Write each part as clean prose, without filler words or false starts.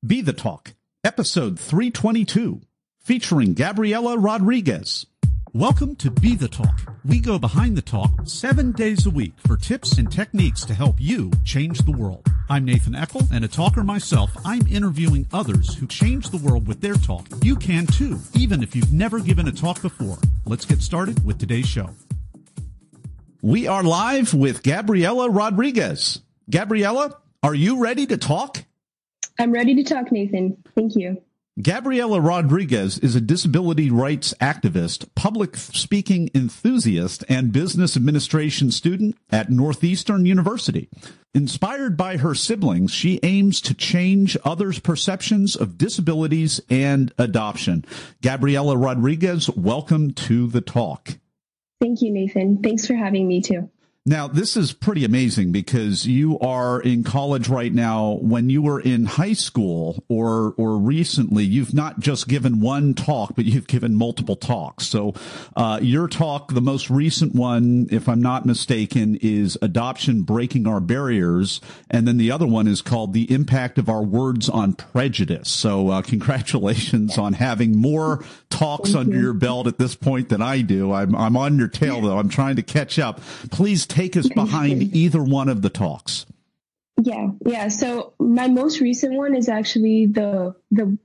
Be the Talk, episode 322, featuring Gabriela Rodrigues. Welcome to Be the Talk. We go behind the talk 7 days a week for tips and techniques to help you change the world. I'm Nathan Eckel, and a talker myself. I'm interviewing others who change the world with their talk. You can too, even if you've never given a talk before. Let's get started with today's show. We are live with Gabriela Rodrigues. Gabriela, are you ready to talk? I'm ready to talk, Nathan. Thank you. Gabriela Rodrigues is a disability rights activist, public speaking enthusiast, and business administration student at Northeastern University. Inspired by her siblings, she aims to change others' perceptions of disabilities and adoption. Gabriela Rodrigues, welcome to the talk. Thank you, Nathan. Thanks for having me, too. Now, this is pretty amazing because you are in college right now. When you were in high school or recently, you've not just given one talk, but you've given multiple talks. So your talk, the most recent one, if I'm not mistaken, is Adoption Breaking Our Barriers. And then the other one is called The Impact of Our Words on Prejudice. So congratulations on having more talks under your belt at this point than I do. I'm on your tail, though. I'm trying to catch up. Please take us behind either one of the talks. Yeah. So my most recent one is actually the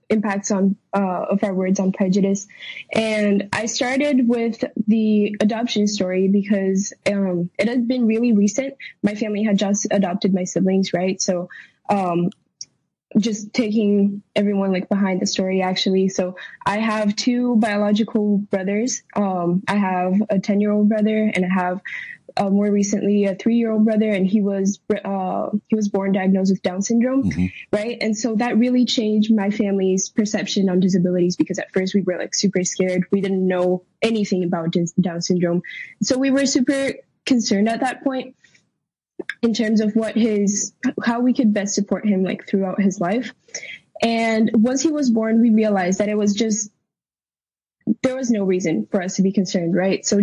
impacts on of our words on prejudice, and I started with the adoption story because it has been really recent. My family had just adopted my siblings, right? So just taking everyone behind the story, actually. So I have two biological brothers. I have a 10-year-old brother, and I have more recently a 3-year-old brother, and he was born diagnosed with Down syndrome, right? And so that really changed my family's perception on disabilities, because at first we were super scared. We didn't know anything about Down syndrome, so we were super concerned at that point in terms of how we could best support him throughout his life. And once he was born, we realized that there was no reason for us to be concerned, right? So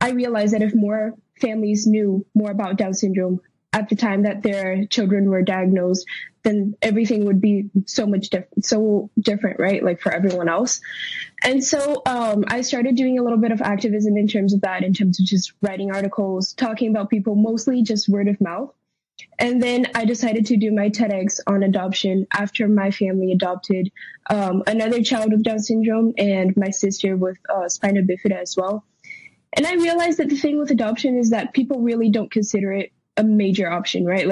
I realized that if more families knew more about Down syndrome at the time that their children were diagnosed, then everything would be so different, right? For everyone else. And so I started doing a little bit of activism in terms of that, in terms of just writing articles, talking about people, mostly just word of mouth. And then I decided to do my TEDx on adoption after my family adopted another child with Down syndrome and my sister with spina bifida as well. And I realized that the thing with adoption is that people really don't consider it a major option, right?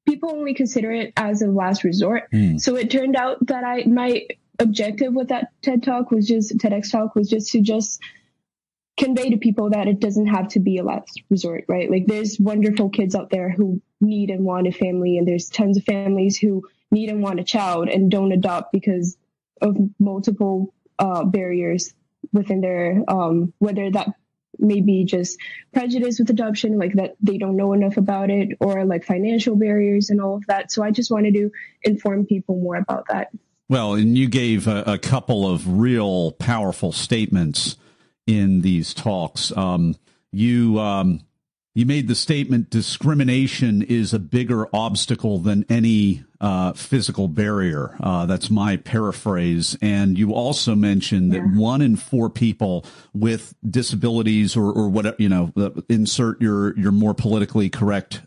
People only consider it as a last resort. So it turned out that my objective with that TEDx talk was just to convey to people that it doesn't have to be a last resort, right? There's wonderful kids out there who need and want a family, and there's tons of families who need and want a child and don't adopt because of multiple barriers within their, whether that maybe just prejudice with adoption, that they don't know enough about it, or financial barriers and all of that. So I just wanted to inform people more about that. Well, and you gave a couple of real powerful statements in these talks. You made the statement, discrimination is a bigger obstacle than any physical barrier. That's my paraphrase. And you also mentioned that 1 in 4 people with disabilities or whatever, insert your more politically correct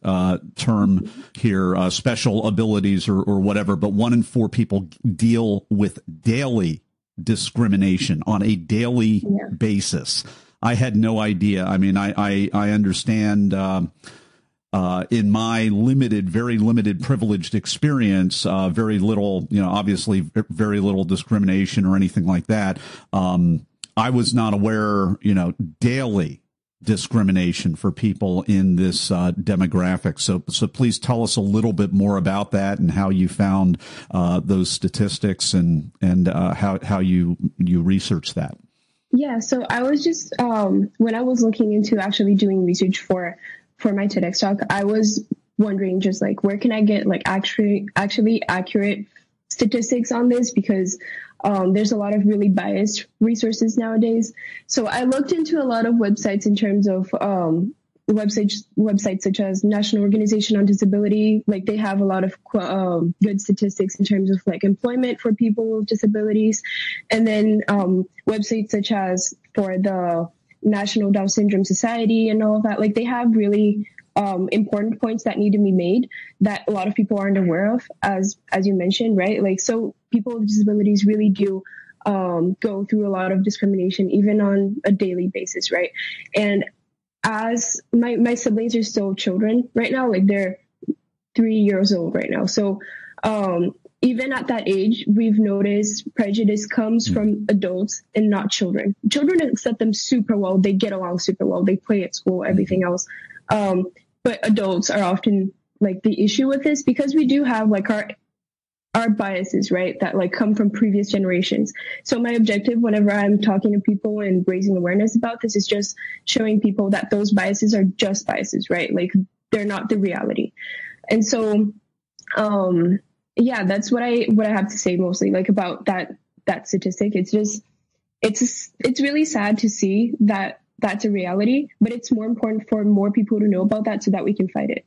term here, special abilities or whatever, but 1 in 4 people deal with daily discrimination on a daily basis. I had no idea. I mean, I understand in my very limited privileged experience, very little, obviously very little discrimination or anything like that. I was not aware, daily discrimination for people in this demographic. So please tell us a little bit more about that and how you found those statistics and how you researched that. Yeah, so I was just when I was looking into actually doing research for my TEDx talk, I was wondering just where can I get actually accurate statistics on this, because there's a lot of really biased resources nowadays. So I looked into a lot of websites in terms of websites such as National Organization on Disability, like they have a lot of good statistics in terms of like employment for people with disabilities. And then websites such as for the National Down Syndrome Society and all of that, like they have really important points that need to be made that a lot of people aren't aware of, as you mentioned, right? Like, so people with disabilities really do go through a lot of discrimination, even on a daily basis, right? And as my siblings are still children right now, like they're 3 years old right now. So even at that age, we've noticed prejudice comes from adults and not children. Children accept them super well. They get along super well. They play at school, everything else. But adults are often like the issue with this, because we do have like our biases, right, that like come from previous generations. So my objective whenever I'm talking to people and raising awareness about this is just showing people that those biases are just biases, right? Like they're not the reality. And so, yeah, that's what I have to say mostly, like about that statistic. It's just, it's really sad to see that that's a reality, but it's more important for more people to know about that so that we can fight it.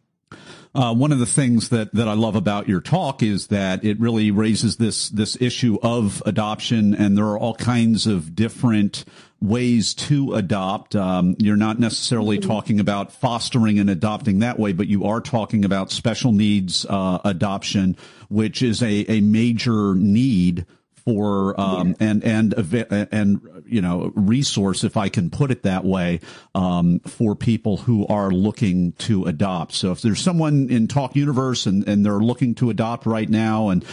One of the things that I love about your talk is that it really raises this issue of adoption, and there are all kinds of different ways to adopt. You're not necessarily talking about fostering and adopting that way, but you are talking about special needs adoption, which is a major need for and you know, resource, if I can put it that way, for people who are looking to adopt. So if there's someone in Talk Universe and they're looking to adopt right now and,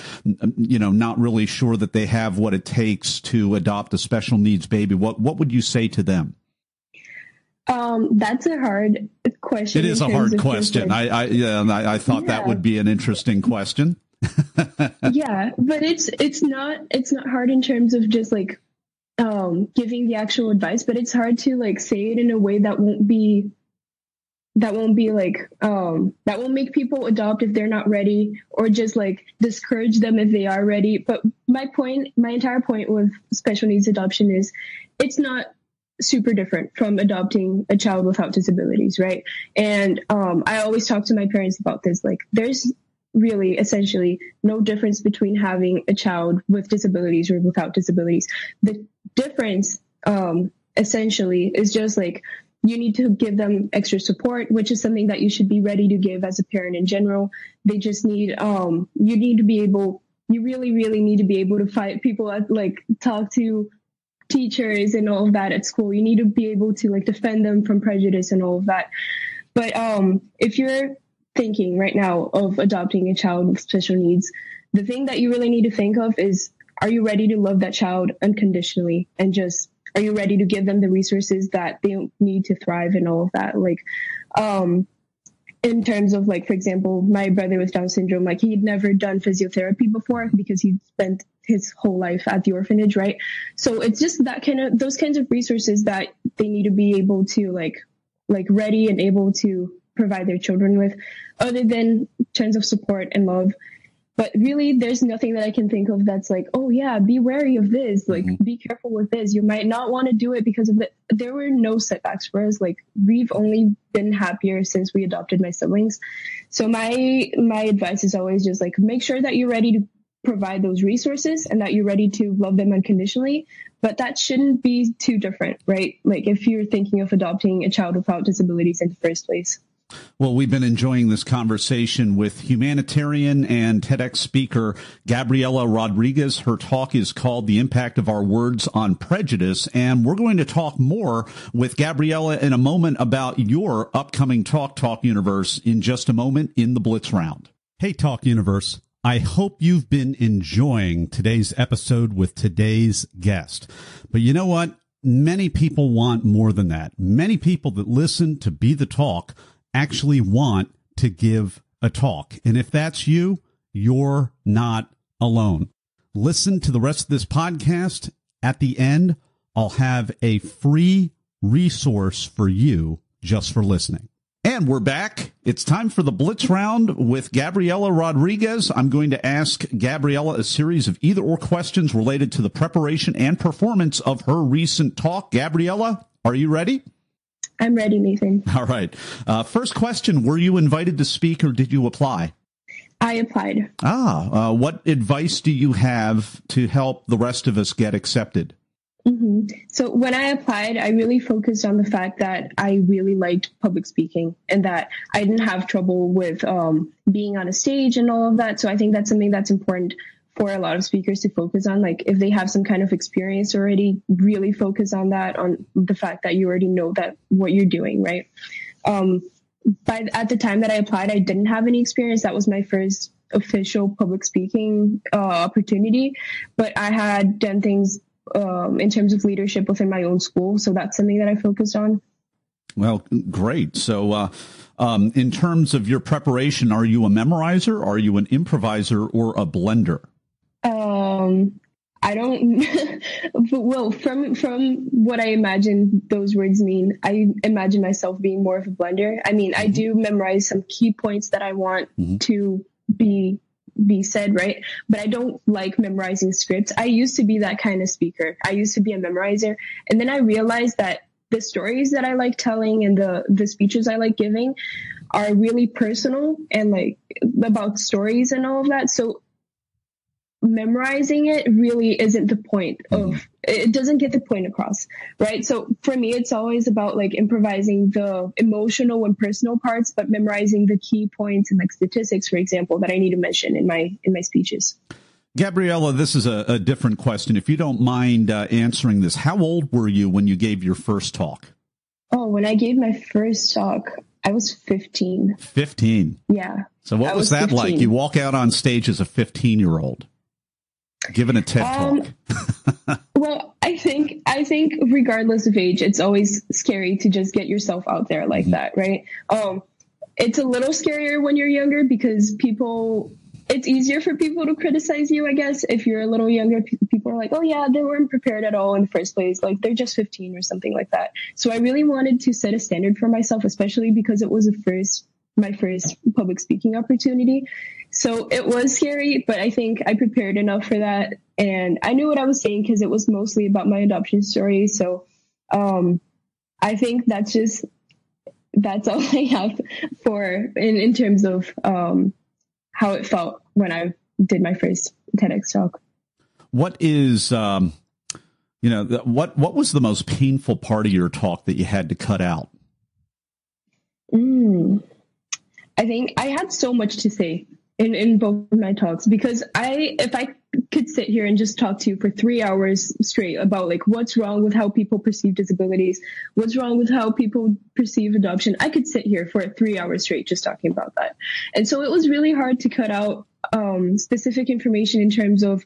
you know, not really sure that they have what it takes to adopt a special needs baby, what would you say to them? That's a hard question. It is a hard question. I thought that would be an interesting question. Yeah, but it's not hard in terms of just like giving the actual advice, but it's hard to like say it in a way that won't be like that won't make people adopt if they're not ready, or just like discourage them if they are ready. But my entire point with special needs adoption is it's not super different from adopting a child without disabilities, right? And I always talk to my parents about this. Like, there's really essentially no difference between having a child with disabilities or without disabilities. The difference essentially is just like you need to give them extra support, which is something that you should be ready to give as a parent in general. They just need you really need to be able to fight people at, like, talk to teachers and all of that at school. You need to be able to like defend them from prejudice and all of that. But if you're thinking right now of adopting a child with special needs, the thing that you really need to think of is, are you ready to love that child unconditionally, and just, are you ready to give them the resources that they need to thrive and all of that? Like, in terms of, like, for example, my brother with Down syndrome, like, he'd never done physiotherapy before because he'd spent his whole life at the orphanage, right? So it's just those kinds of resources that they need to be able to like ready and able to provide their children with, other than terms of support and love. But really, there's nothing that I can think of that's like, oh yeah, be wary of this, like be careful with this. You might not want to do it because of it. There were no setbacks for us. Like, we've only been happier since we adopted my siblings. So my advice is always just like, make sure that you're ready to provide those resources and that you're ready to love them unconditionally. But that shouldn't be too different, right? Like, if you're thinking of adopting a child without disabilities in the first place. Well, we've been enjoying this conversation with humanitarian and TEDx speaker Gabriela Rodrigues. Her talk is called The Impact of Our Words on Prejudice, and we're going to talk more with Gabriela in a moment about your upcoming Talk Universe in just a moment in the Blitz Round. Hey, Talk Universe. I hope you've been enjoying today's episode with today's guest. But you know what? Many people want more than that. Many people that listen to Be the Talk actually want to give a talk. And if that's you, you're not alone. Listen to the rest of this podcast. At the end, I'll have a free resource for you just for listening. And we're back. It's time for the Blitz Round with Gabriela Rodrigues. I'm going to ask Gabriela a series of either or questions related to the preparation and performance of her recent talk. Gabriela, are you ready? I'm ready, Nathan. All right. First question, were you invited to speak or did you apply? I applied. What advice do you have to help the rest of us get accepted? So when I applied, I really focused on the fact that I really liked public speaking and that I didn't have trouble with being on a stage and all of that. So I think that's something that's important for a lot of speakers to focus on. Like if they have some kind of experience already, really focus on that, on the fact that you already know that what you're doing, right? At the time that I applied, I didn't have any experience. That was my first official public speaking opportunity, but I had done things in terms of leadership within my own school. So that's something that I focused on. Well, great. So in terms of your preparation, are you a memorizer, are you an improviser, or a blender? I don't, well, from what I imagine those words mean, I imagine myself being more of a blender. I mean, I do memorize some key points that I want to be said, right? But I don't like memorizing scripts. I used to be that kind of speaker. I used to be a memorizer. And then I realized that the stories that I like telling and the speeches I like giving are really personal and like about stories and all of that. So memorizing it really isn't the point of, it doesn't get the point across, right? So for me, it's always about like improvising the emotional and personal parts, but memorizing the key points and like statistics, for example, that I need to mention in my speeches. Gabriela, this is a different question. If you don't mind answering this, how old were you when you gave your first talk? Oh, when I gave my first talk, I was 15. 15? Yeah. So what was that 15. like? You walk out on stage as a 15-year-old. Given a TED talk. Well, I think regardless of age, it's always scary to just get yourself out there like that, right? It's a little scarier when you're younger because it's easier for people to criticize you, I guess. If you're a little younger, people are like, oh yeah, they weren't prepared at all in the first place. Like they're just 15 or something like that. So I really wanted to set a standard for myself, especially because it was my first public speaking opportunity. So it was scary, but I think I prepared enough for that. And I knew what I was saying because it was mostly about my adoption story. So I think that's all I have in terms of how it felt when I did my first TEDx talk. What is, what was the most painful part of your talk that you had to cut out? I think I had so much to say in both of my talks because if I could sit here and just talk to you for 3 hours straight about like what's wrong with how people perceive disabilities, what's wrong with how people perceive adoption, I could sit here for 3 hours straight just talking about that. And so it was really hard to cut out specific information in terms of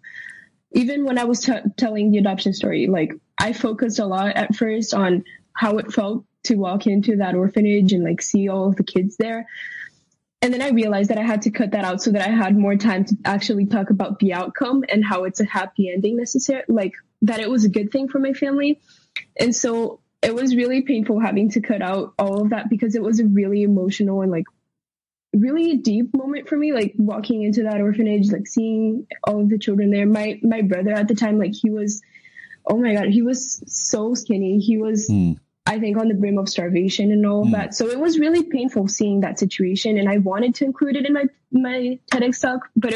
even when I was telling the adoption story. Like I focused a lot at first on how it felt to walk into that orphanage and like see all of the kids there. And then I realized that I had to cut that out so that I had more time to actually talk about the outcome and how it's a happy ending necessary, like that it was a good thing for my family. And so it was really painful having to cut out all of that because it was a really emotional and like really deep moment for me, like walking into that orphanage, like seeing all of the children there. My brother at the time, like he was, oh my God, he was so skinny. He was, I think, on the brim of starvation and all of that. So it was really painful seeing that situation. And I wanted to include it in my TEDx talk, but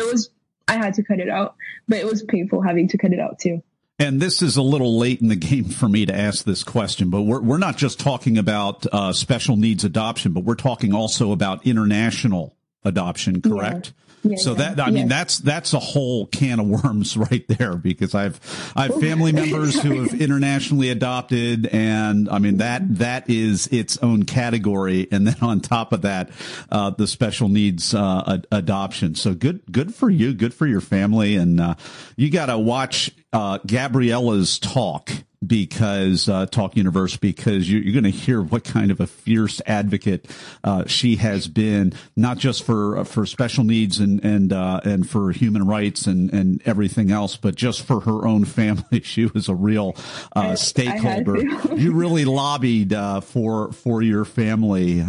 I had to cut it out. But it was painful having to cut it out too. And this is a little late in the game for me to ask this question, but we're not just talking about special needs adoption, but we're talking also about international adoption, correct? Yeah, so I mean, that's a whole can of worms right there, because I've family members who have internationally adopted, and I mean, that is its own category. And then on top of that, the special needs, adoption. So good for you. Good for your family. And, you got to watch, Gabriela's talk, because Talk Universe, because you're going to hear what kind of a fierce advocate she has been, not just for special needs and for human rights and everything else, but just for her own family. She was a real stakeholder. You really lobbied for your family,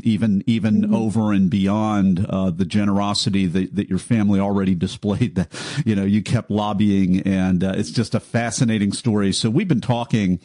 even over and beyond the generosity that your family already displayed. That you kept lobbying, and it's just a fascinating story. So we've been talking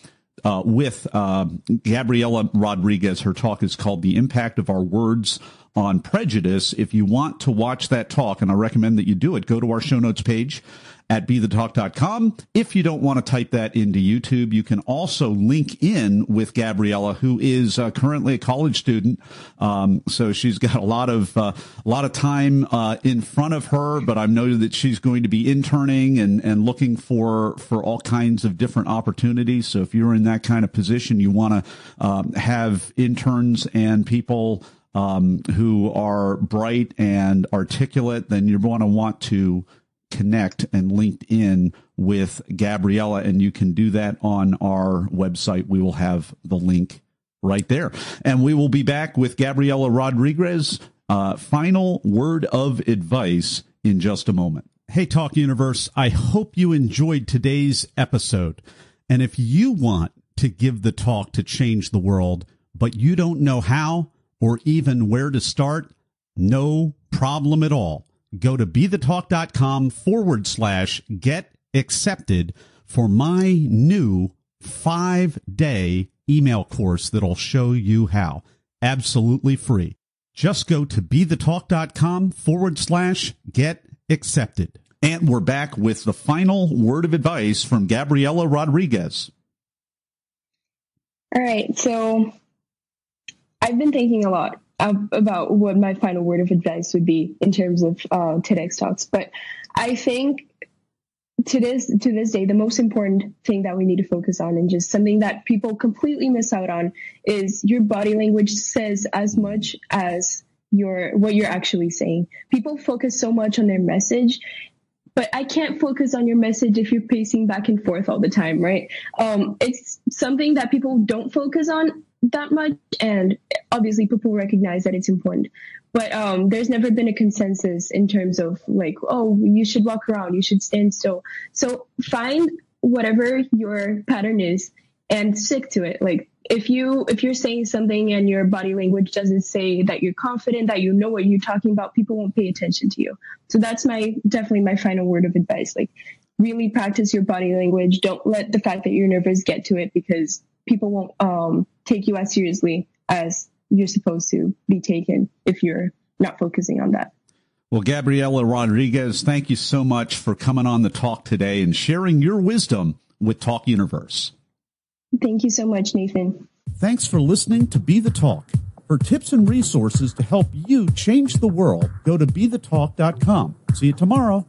with Gabriela Rodrigues. Her talk is called The Impact of Our Words on Prejudice. If you want to watch that talk, and I recommend that you do it, go to our show notes page at BeTheTalk.com. If you don't want to type that into YouTube, you can also link in with Gabriela, who is currently a college student. So she's got a lot of time in front of her, but I know that she's going to be interning and looking for all kinds of different opportunities. So if you're in that kind of position, you want to have interns and people who are bright and articulate, then you're going to want to connect and linked in with Gabriela, and you can do that on our website. We will have the link right there. And we will be back with Gabriela Rodrigues' final word of advice in just a moment. Hey, Talk Universe, I hope you enjoyed today's episode. And if you want to give the talk to change the world, but you don't know how or even where to start, no problem at all. Go to BeTheTalk.com/get accepted for my new 5-day email course that'll show you how. Absolutely free. Just go to BeTheTalk.com/get accepted. And we're back with the final word of advice from Gabriela Rodrigues. All right. So I've been thinking a lot about what my final word of advice would be in terms of TEDx talks. But I think to this day, the most important thing that we need to focus on, and just something that people completely miss out on, is your body language says as much as what you're actually saying. People focus so much on their message, but I can't focus on your message if you're pacing back and forth all the time, right? It's something that people don't focus on that much, and obviously people recognize that it's important, but there's never been a consensus in terms of like, oh, you should walk around, you should stand still. So find whatever your pattern is and stick to it. Like if you're saying something and your body language doesn't say that you're confident, that you know what you're talking about, people won't pay attention to you. So that's definitely my final word of advice. Like, really practice your body language. Don't let the fact that you're nervous get to it, because people won't take you as seriously as you're supposed to be taken if you're not focusing on that. Well, Gabriela Rodrigues, thank you so much for coming on the talk today and sharing your wisdom with Talk Universe. Thank you so much, Nathan. Thanks for listening to Be the Talk. For tips and resources to help you change the world, go to BeTheTalk.com. See you tomorrow.